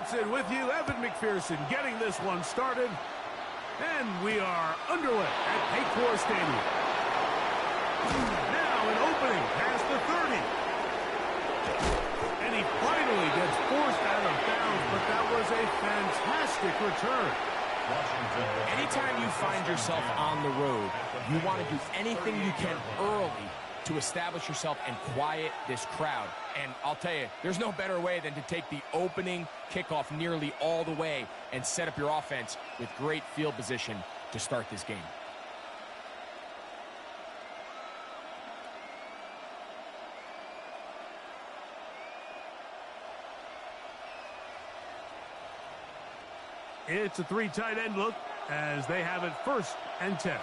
Johnson with you. Evan McPherson getting this one started. And we are underway at Paycor Stadium. Now an opening past the 30. And he finally gets forced out of bounds, but that was a fantastic return. Anytime you find yourself on the road, you want to do anything you can early to establish yourself and quiet this crowd. And I'll tell you, there's no better way than to take the opening kickoff nearly all the way and set up your offense with great field position to start this game. It's a three tight end look as they have it 1st and 10.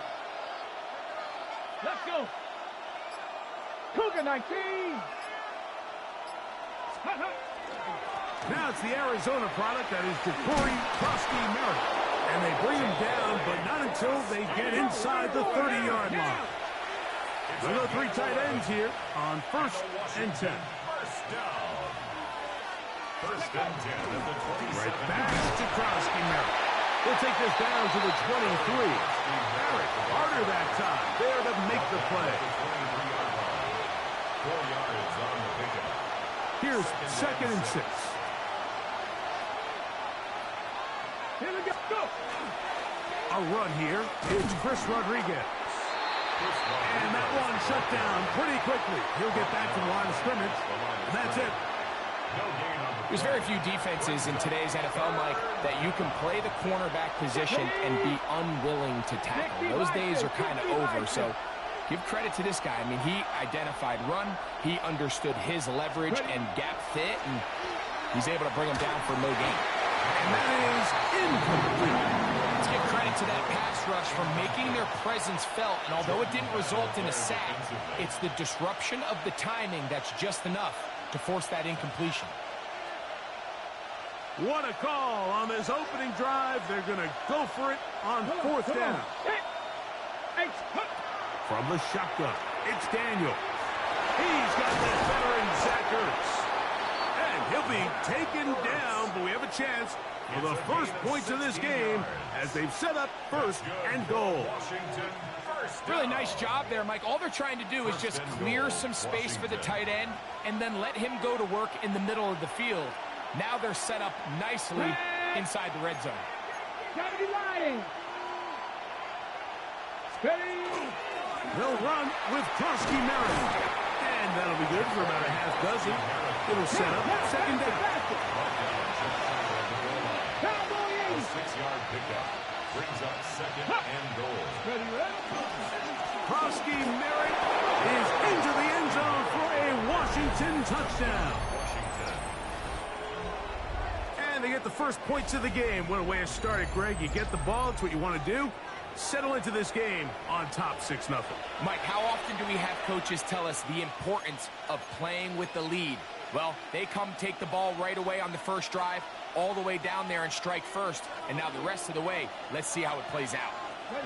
Let's go. Cougar 19. Now it's the Arizona product that is Ja'Cory Merritt. And they bring him down, but not until they get inside the 30-yard line. So the three tight ends here on 1st and 10. First and 10 at the 27. Right back to Merritt. He'll take this down to the 23. Merritt, harder that time, there to make the play. 4 yards on the pickup. Here's 2nd and 6. Here we go. A run here. It's Chris Rodriguez. And that one shut down pretty quickly. He'll get back to the line of scrimmage. And that's it. There's very few defenses in today's NFL, Mike, that you can play the cornerback position and be unwilling to tackle. Those days are kind of over, so give credit to this guy. I mean, he identified run, he understood his leverage and gap fit, and he's able to bring him down for no gain. And that is incomplete. Let's give credit to that pass rush for making their presence felt, and although it didn't result in a sack, it's the disruption of the timing that's just enough to force that incompletion. What a call on this opening drive. They're going to go for it on 4th down. From the shotgun, it's Daniel. He's got that veteran Zach Ertz. And he'll be taken down, but we have a chance for the first points of this game as they've set up 1st and goal. Really nice job there, Mike. All they're trying to do is just clear some space for the tight end and then let him go to work in the middle of the field. Now they're set up nicely inside the red zone. They'll run with Merritt. And that'll be good for about a half dozen. It'll set up 2nd down. 6-yard pickup brings up 2nd and goal. Merritt is into the end zone for a Washington touchdown. And they get the first points of the game. What a way to start it, Greg. You get the ball. It's what you want to do. Settle into this game on top 6-0. Mike, how often do we have coaches tell us the importance of playing with the lead? Well, they come take the ball right away on the first drive, all the way down there and strike first. And now the rest of the way, let's see how it plays out.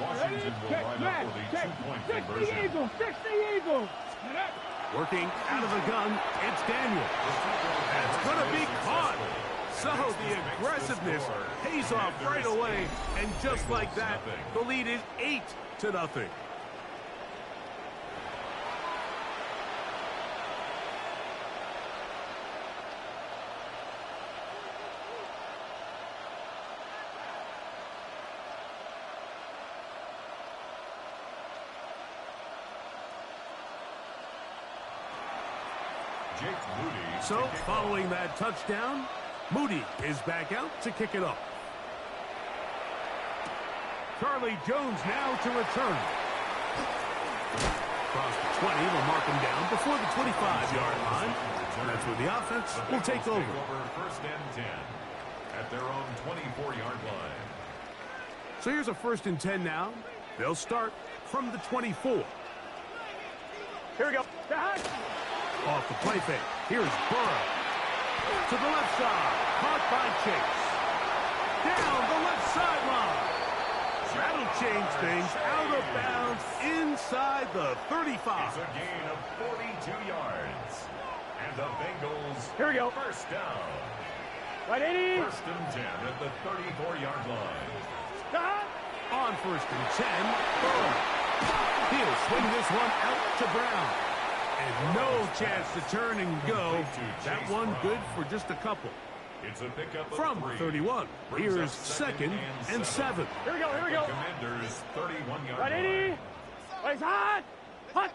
Washington will line up with a 2-point conversion. 60 Eagles. Working out of the gun, it's Daniel. That's going to be caught. So the aggressiveness pays off right away, and just like that, the lead is 8-0. So following that touchdown, Moody is back out to kick it up. Charlie Jones now to return. Across the 20, they'll mark him down before the 25-yard line. That's where the offense will take over. 1st and 10 at their own 24-yard line. So here's a 1st and 10 now. They'll start from the 24. Here we go. Off the play fake. Here's Burrow. To the left side. Caught by Chase. Down the left sideline. That'll change things. Out of bounds inside the 35. It's a gain of 42 yards. And the Bengals, here we go. 1st down. Right, 80. First and 10 at the 34-yard line. Stop. On first and 10, Burrow. He'll swing this one out to Brown. And no chance to turn and go. That one good for just a couple. It's a pickup of From 3. 31, Brings here's up second and 7. Here we go, here we go. Commanders 31-yard Right, 80. line. Place hot. Hot.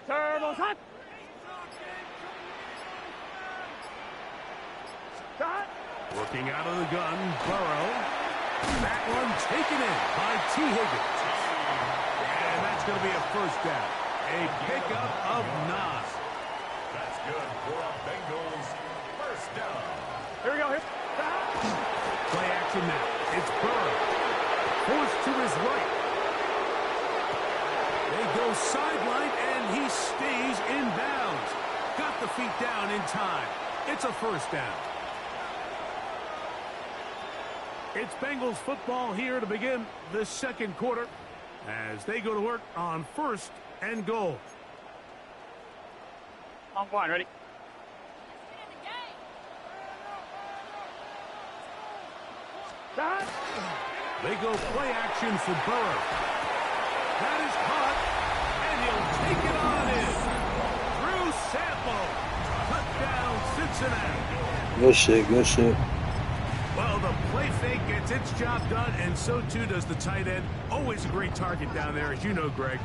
Turbo's hot. Shot. Looking out of the gun, Burrow. That one taken in by T. Higgins. And that's going to be a first down. A pickup of 9. That's good for a Bengals first down. Here we go. Here. Play action now. It's Burrow. Forced to his right. They go sideline, and he stays in bounds. Got the feet down in time. It's a first down. It's Bengals football here to begin the second quarter as they go to work on first and goal. On one, ready? Shot. They go play action for Burrow. That is caught, and he'll take it on in. Drew Sample. Touchdown, Cincinnati. Good shit, good shit. Well, the play fake gets its job done, and so too does the tight end. Always a great target down there, as you know, Greg,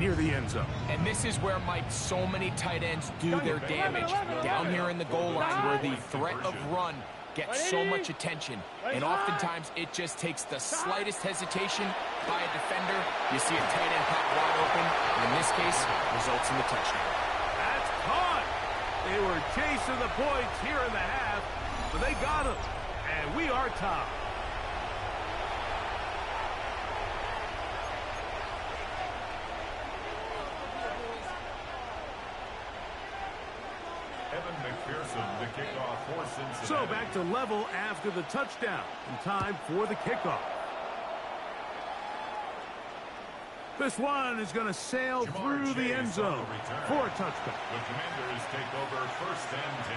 near the end zone. And this is where, Mike, so many tight ends do their damage. Down here in the goal line where the threat of run gets so much attention. And oftentimes it just takes the slightest hesitation by a defender. You see a tight end pop wide open, and in this case, results in the touchdown. That's caught. They were chasing the points here in the half, but they got him. And we are top. Evan McPherson, the kickoff for Cincinnati. So back to level after the touchdown. And time for the kickoff. This one is going to sail through the end zone for a touchdown. The Commanders take over first and 10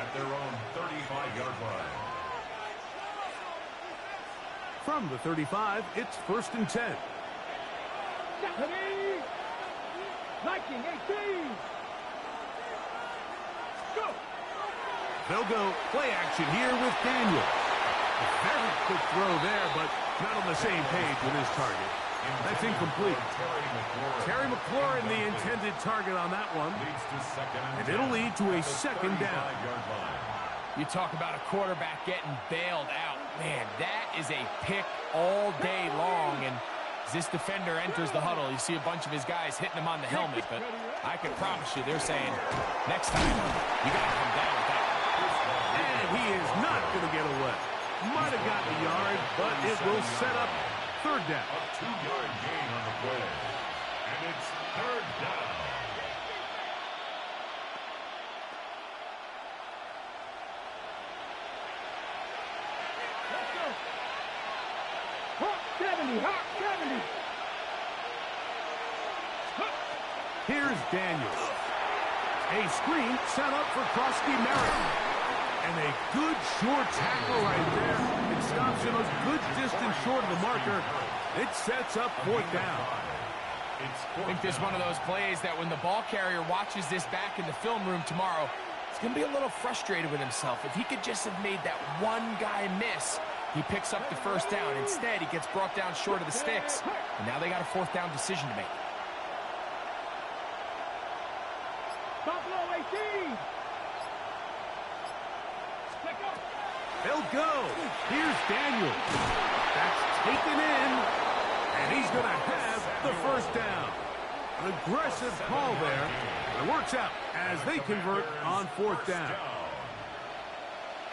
at their own 35-yard line. From the 35, it's first and 10. Ready. 19, 18. Go. They'll go play action here with Daniel. A very quick throw there, but not on the same page with his target. That's incomplete. Terry McLaurin, the intended target on that one. And it'll lead to a second down. You talk about a quarterback getting bailed out. Man, that is a pick all day long. And as this defender enters the huddle, you see a bunch of his guys hitting him on the helmet. But I can promise you, they're saying, next time, you got to come down with that one. And he is not going to get away. Might have gotten a yard, but it will set up third down. A 2-yard gain on the play. And it's third down. Let's go. Hot 70, hot 70. Here's Daniels. A screen set up for Krusty Merritt. And a good short tackle right there. It stops him a good distance short of the marker. It sets up fourth down. I think this is one of those plays that when the ball carrier watches this back in the film room tomorrow, he's going to be a little frustrated with himself. If he could just have made that one guy miss, he picks up the first down. Instead, he gets brought down short of the sticks. And now they got a fourth down decision to make. Buffalo 18. They'll go. Here's Daniel. That's taken in. And he's going to have the first down. An aggressive call there. It works out as they convert on fourth down.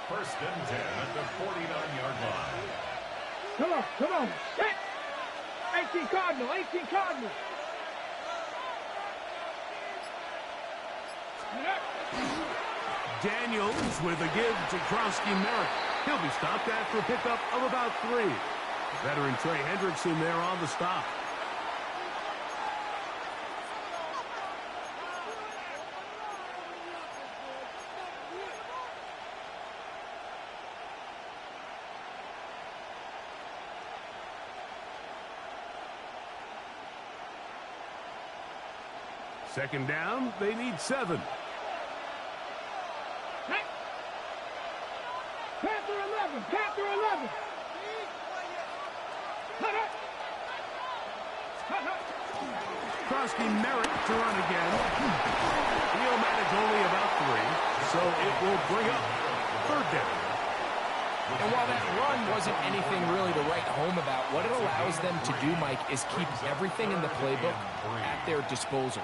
First and 10 at the 49-yard line. Come on. Hit. 18 Cardinal, 18 Cardinal. Daniels with a give to Krusty Merritt. He'll be stopped after a pickup of about 3. Veteran Trey Hendrickson there on the stop. Second down, they need 7. Panther 11, Panther 11. Krosky Merritt to run again. He'll manage only about 3, so it will bring up 3rd down. And while that run wasn't anything really to write home about, what it allows them to do, Mike, is keep everything in the playbook at their disposal.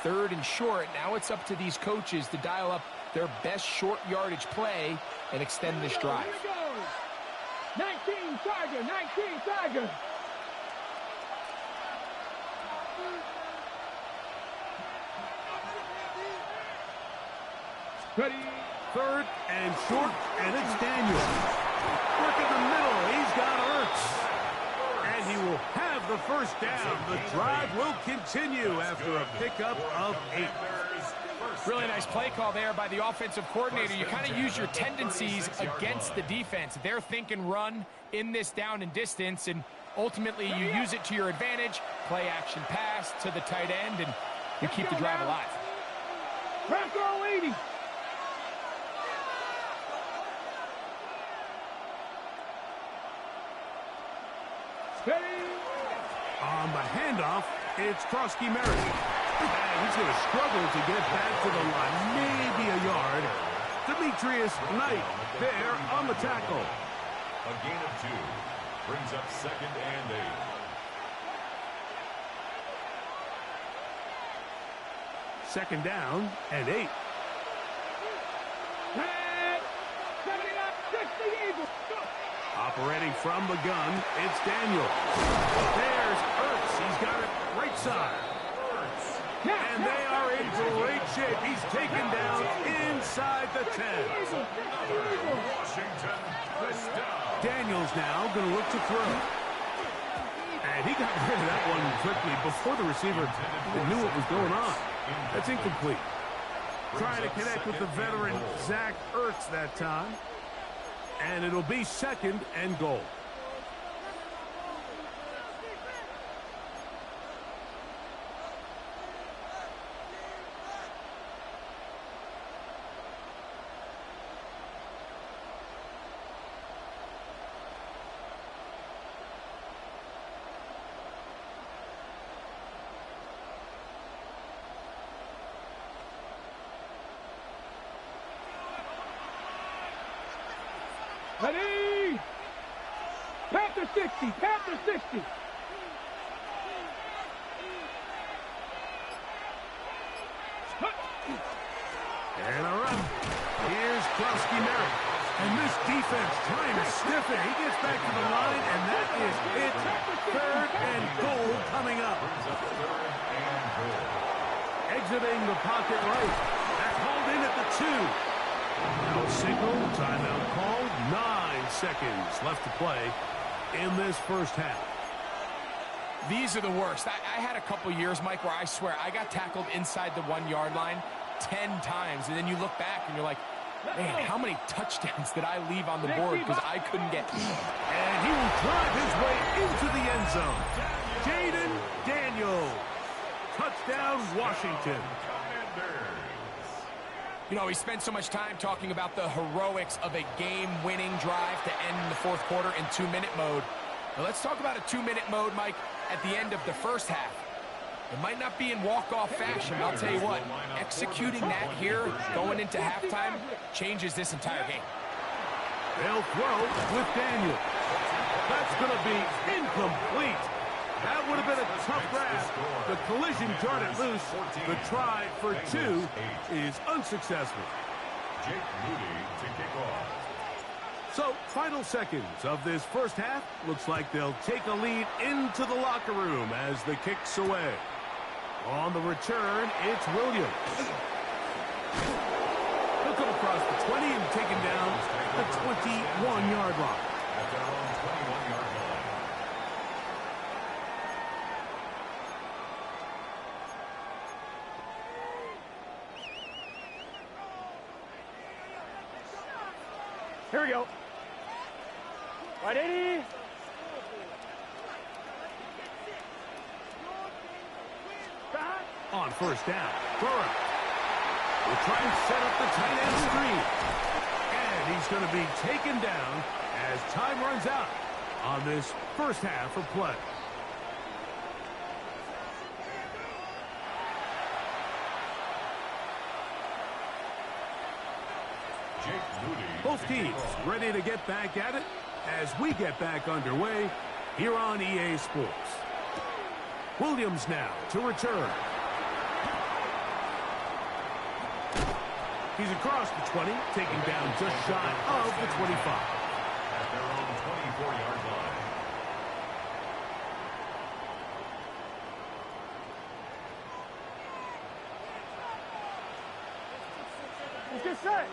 3rd and short, now it's up to these coaches to dial up their best short yardage play and extend this drive. 19 Tiger, 19 Tiger. Ready. 3rd and short, and it's Daniel. Work in the middle. He's got Ertz. And he will have the 1st down. The drive will continue after a pickup of 8. Really nice play call there by the offensive coordinator. You kind of use your tendencies against the defense. They're thinking run in this down and distance, and ultimately you use it to your advantage. Play action pass to the tight end, and you keep the drive alive. Bronco 80. On the handoff, it's Krosky Merritt. And he's going to struggle to get back to the line, maybe a yard. Demetrius Knight there on the tackle. A gain of 2 brings up 2nd and 8. Second down and 8. 60 Eagles. Operating from the gun, it's Daniel. There's Ertz. He's got it right side. And they are in great shape. He's taken down inside the 10. Washington pressed down. Daniels now going to look to throw. And he got rid of that one quickly before the receiver knew what was going on. That's incomplete. Trying to connect with the veteran Zach Ertz that time. And it'll be 2nd and goal. Ready! Panther 60, Panther 60. And a run. Here's Krosky Merritt. And this defense trying to sniff it. He gets back to the line, and that is it. 3rd and goal coming up. Exiting the pocket right. That's hauled in at the 2. Now signal, timeout called. 9 seconds left to play in this first half. These are the worst. I had a couple years, Mike, where I swear I got tackled inside the 1-yard line 10 times, and then you look back and you're like, man, how many touchdowns did I leave on the board because I couldn't get... And he will drive his way into the end zone. Jaden Daniels. Touchdown, Washington. You know, we spent so much time talking about the heroics of a game-winning drive to end the 4th quarter in 2-minute mode. Now let's talk about a 2-minute mode, Mike, at the end of the first half. It might not be in walk-off fashion, but I'll tell you what, executing that here, going into halftime, changes this entire game. They'll throw with Daniel. That's going to be incomplete. That would have been a tough grab. The collision jarred it loose. The try for 2 is unsuccessful. Jake Moody to kick off. So, final seconds of this first half. Looks like they'll take a lead into the locker room as the kick's away. On the return, it's Williams. He'll come across the 20 and taken down the 21-yard line. At their own 21-yard line. Here we go. Right, 80. on first down. Burrow will try and set up the tight end screen. And he's going to be taken down as time runs out on this first half of play. Both teams ready to get back at it as we get back underway here on EA Sports. Williams now to return. He's across the 20, taking down just shy of the 25. At their own 24-yard line. Let's get set.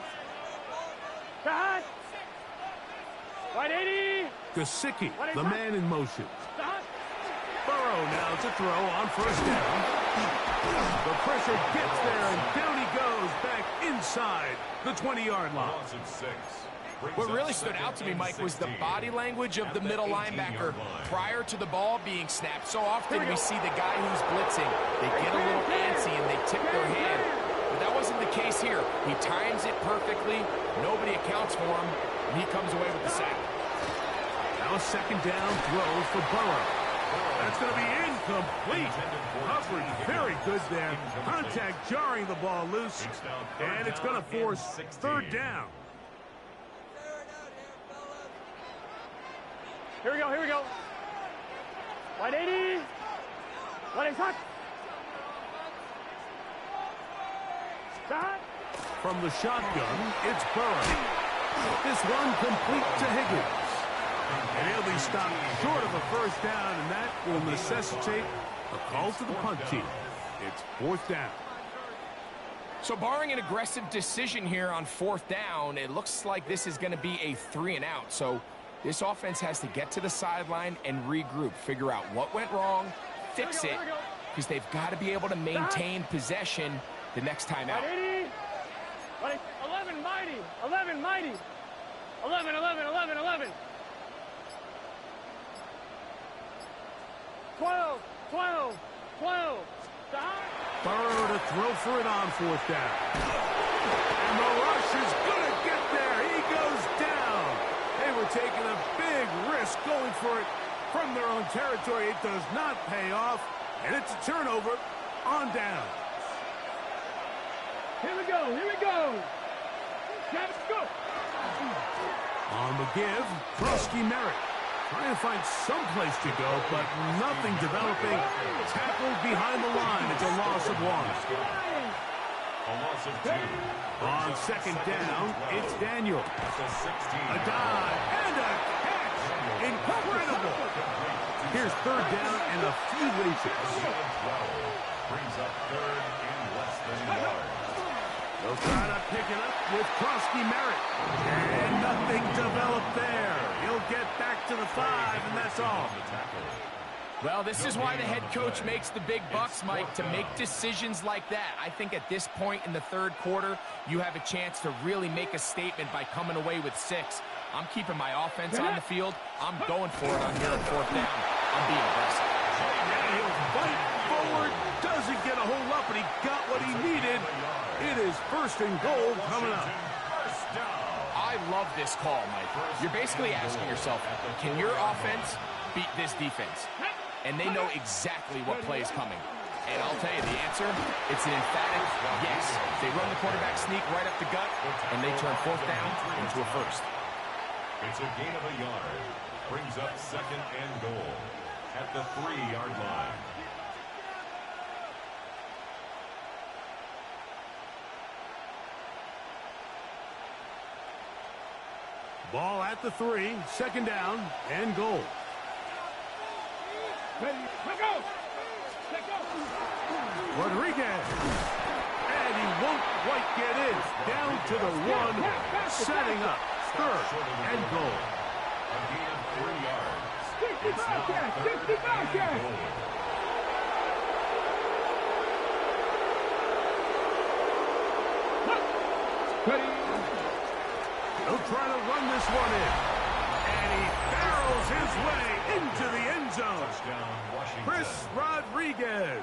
Stop. 180. Gesicki, the man in motion. Burrow now to throw on first down. The pressure gets there, and down he goes back inside the 20-yard line. What really stood out to me, Mike, was the body language of the middle linebacker prior to the ball being snapped. So often we see the guy who's blitzing, they get a little antsy and they tip their hand. But that wasn't the case here. He times it perfectly. Nobody accounts for him, and he comes away with the sack. Now a second down throw for Burrow. That's going to be incomplete. Covered very good there. Contact jarring the ball loose, and it's going to force third down. Here we go, here we go. 180. What is hot? Stop. From the shotgun, it's Burrow. This one complete to Higgins. And he'll be stopped short of a first down, and that will necessitate a call to the punt team. It's fourth down. So barring an aggressive decision here on fourth down, it looks like this is going to be a 3-and-out. So this offense has to get to the sideline and regroup, figure out what went wrong, fix it, because they've got to be able to maintain possession the next time out. 11 mighty, 11 mighty, 11, 11, 11, 11. 12, 12, 12. Stop. Burrow to throw for it on fourth down. And the rush is going to get there. He goes down. They were taking a big risk going for it from their own territory. It does not pay off, and it's a turnover on down. Here we go, here we go. Let's go. On the give, Krusky Merritt. Trying to find some place to go, but nothing developing. Tackled behind the line. It's a loss of one. A loss of 2. On second down, it's Daniel. A dive and a catch. Incredible. Here's third down and a few inches. Brings up third and less than a yard. They'll try to pick it up with Krusky Merritt. And nothing developed there. He'll get back to the 5, and that's all. Well, this is why the head coach makes the big bucks, Mike, to make decisions like that. I think at this point in the third quarter, you have a chance to really make a statement by coming away with 6. I'm keeping my offense on the field. I'm going for it on here at fourth down. I'm being aggressive. And he'll fight forward. Doesn't get a whole lot, but he got what he needed. It is first and goal coming up. I love this call, Mike. You're basically asking yourself, can your offense beat this defense? And they know exactly what play is coming. And I'll tell you the answer, it's an emphatic yes. They run the quarterback sneak right up the gut, and they turn fourth down into a first. It's a gain of a yard. Brings up second and goal at the 3-yard line. Ball at the 3, second down, and goal. Ready, let go. Let go. Rodriguez. And he won't quite get in. Down to the 1, setting up third and goal. A gain of 3 yards. 55 yards, 55 yards. Ready. He'll try to run this one in. And he barrels his way into the end zone. Chris Rodriguez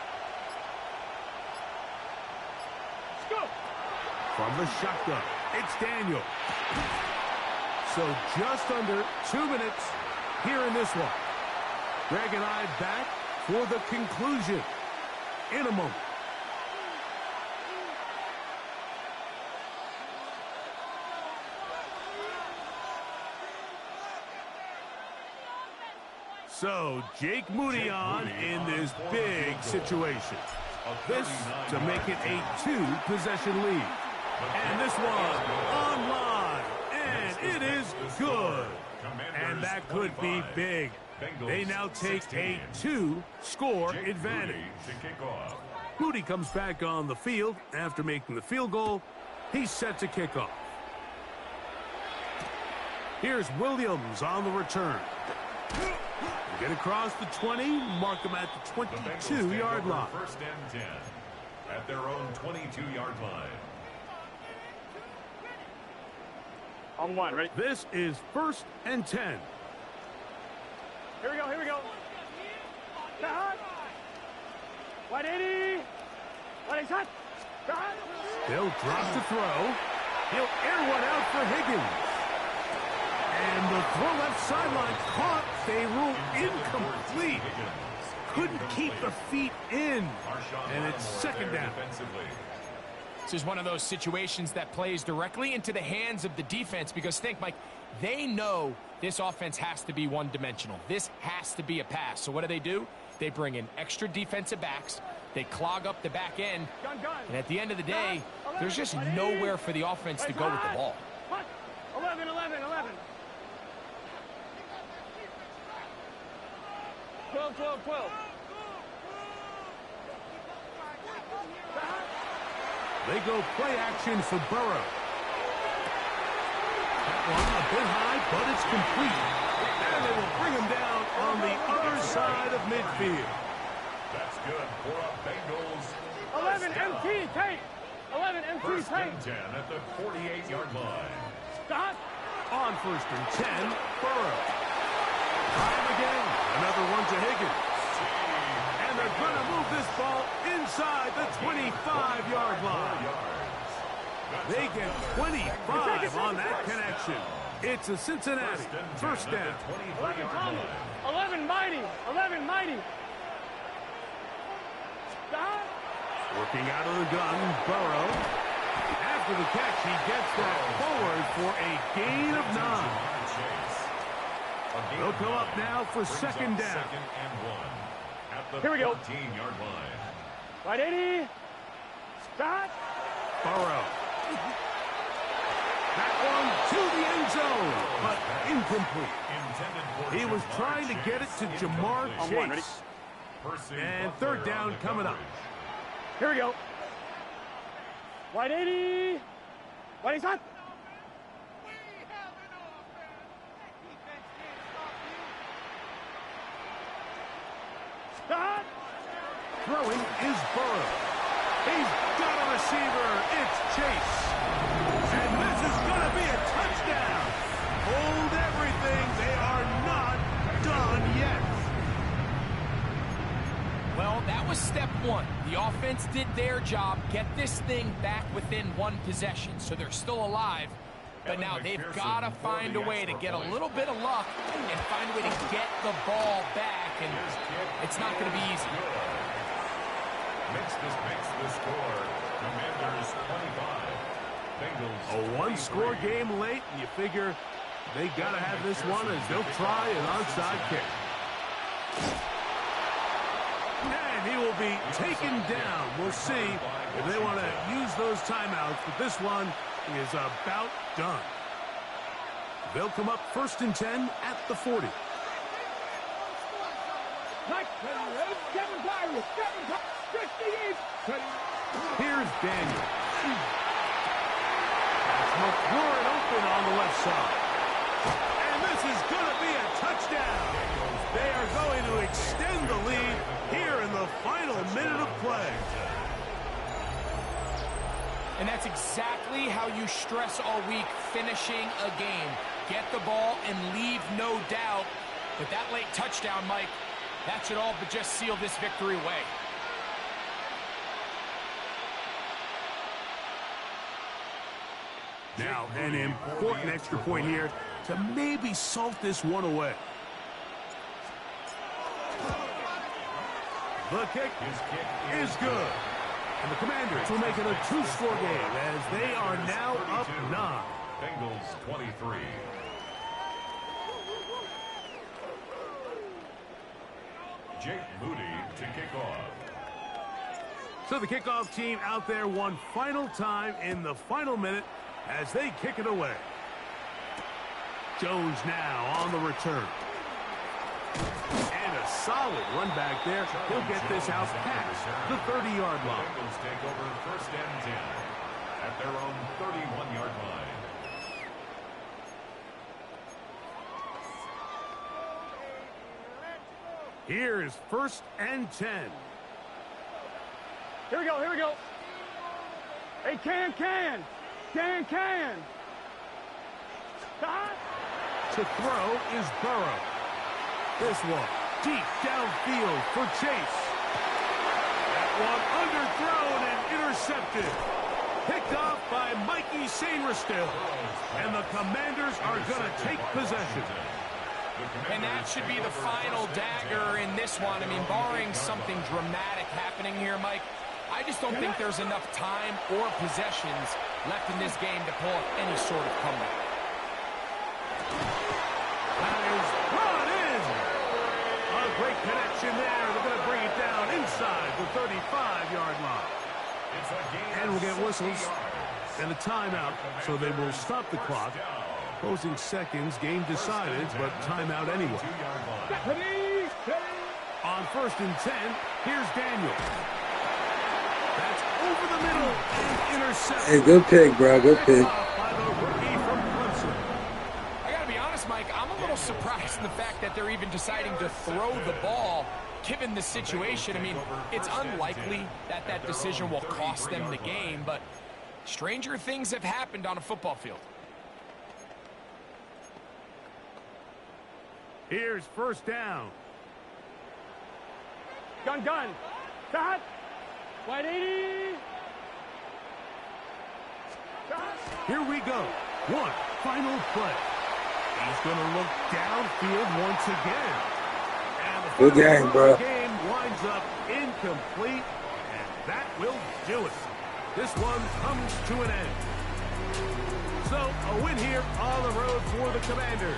from the shotgun. It's Daniel. So just under 2 minutes here in this one. Greg and I back for the conclusion in a moment. So, Jake Moody on in this big situation. This to make it a 2-possession lead. And this one online. And it is good. And that could be big. They now take a 2-score advantage. Moody comes back on the field after making the field goal. He's set to kick off. Here's Williams on the return. Get across the 20, mark him at the 22-yard line. First and 10 at their own 22-yard line. On one, ready? This is 1st and 10. Here we go, here we go. Hot. 180. 180 hot. Hot. They'll drop to throw. He'll air one out for Higgins. And the throw left sideline caught. They rule incomplete. Couldn't keep the feet in. And it's second down. This is one of those situations that plays directly into the hands of the defense because think, Mike, they know this offense has to be one-dimensional. This has to be a pass. So what do? They bring in extra defensive backs. They clog up the back end. And at the end of the day, there's just nowhere for the offense to go with the ball. 11. 12. They go play action for Burrow. That one a bit high, but it's complete. And they will bring him down on the other side of midfield. That's good for a Bengals. 11 MT tight. 11 MT First tight. and 10 at the 48-yard line. Stop. On 1st and 10, Burrow. Time again. Another one to Higgins. And they're going to move this ball inside the 25-yard line. They get 25 on that connection. It's a Cincinnati first down. 11 mighty. 11 mighty. Stop. Working out of the gun, Burrow. After the catch, he gets that forward for a gain of 9. They'll come up now for second down. Second and 1 at the Here we go. 14-yard line. 180. Stop. Burrow. That one to the end zone, but incomplete. He was trying to get it to Jamar Chase. And third down coming up. Here we go. 180. 180 hot. Stop. Throwing is Burrow. He's got a receiver. It's Chase. And this is going to be a touchdown. Hold everything. They are not done yet. Well, that was step one. The offense did their job, get this thing back within one possession, so they're still alive. But now they've got to find a way to get a little bit of luck and find a way to get the ball back, and it's not going to be easy. Makes the score. Commanders 25. Bengals A one-score game late, and you figure they got to have this one as they'll try an onside kick. And he will be taken down. We'll see if they want to use those timeouts, but this one is about done. They'll come up 1st and 10 at the 40. Here's Daniel. That's McLaurin open on the left side. And this is going to be a touchdown. They are going to extend the lead here in the final minute of play. And that's exactly how you stress all week, finishing a game. Get the ball and leave no doubt. But that late touchdown, Mike, that should all but just seal this victory away. Now, an important extra point here to maybe salt this one away. The kick is good. And the Commanders will make it a two-score game as they are now up 9. Bengals 23. Jake Moody to kick off. So the kickoff team out there one final time in the final minute as they kick it away. Jones now on the return. And a solid run back there. He'll get this out past the 30-yard line. Bengals take over 1st and 10 at their own 31-yard line. Here is 1st and 10. Here we go, here we go. Hey, can. To throw is Burrow. This one deep downfield for Chase. That one underthrown and intercepted. Picked off by Mikey Sainristil. And the Commanders are going to take possession. And that should be the final dagger in this one. I mean, barring something dramatic happening here, Mike, I just don't think there's enough time or possessions left in this game to pull off any sort of comeback. That is brought in. A great connection there. They're going to bring it down inside the 35-yard line. And we'll get whistles and a timeout, so they will stop the clock. Closing seconds, game decided, but timeout anyway. On 1st and 10, here's Daniel. That's over the middle and intercepted. Hey, good pick, bro. Good pick. By the rookie from Clemson. I got to be honest, Mike, I'm a little surprised in the fact that they're even deciding to throw the ball given the situation. I mean, it's unlikely that that decision will cost them the game, but stranger things have happened on a football field. Here's 1st down. Gun. Shot. 180. Shot. Here we go. One final play. He's going to look downfield once again. And the Good game, bro. game winds up incomplete, and that will do it. This one comes to an end. So, a win here on the road for the Commanders.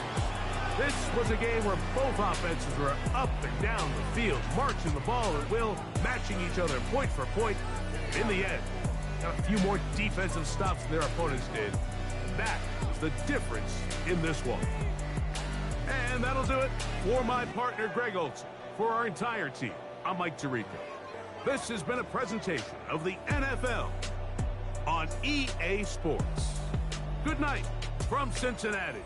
This was a game where both offenses were up and down the field, marching the ball at will, matching each other point for point. In the end, got a few more defensive stops than their opponents did. That was the difference in this one. And that'll do it for my partner, Greg Olson. For our entire team, I'm Mike Tirico. This has been a presentation of the NFL on EA Sports. Good night from Cincinnati.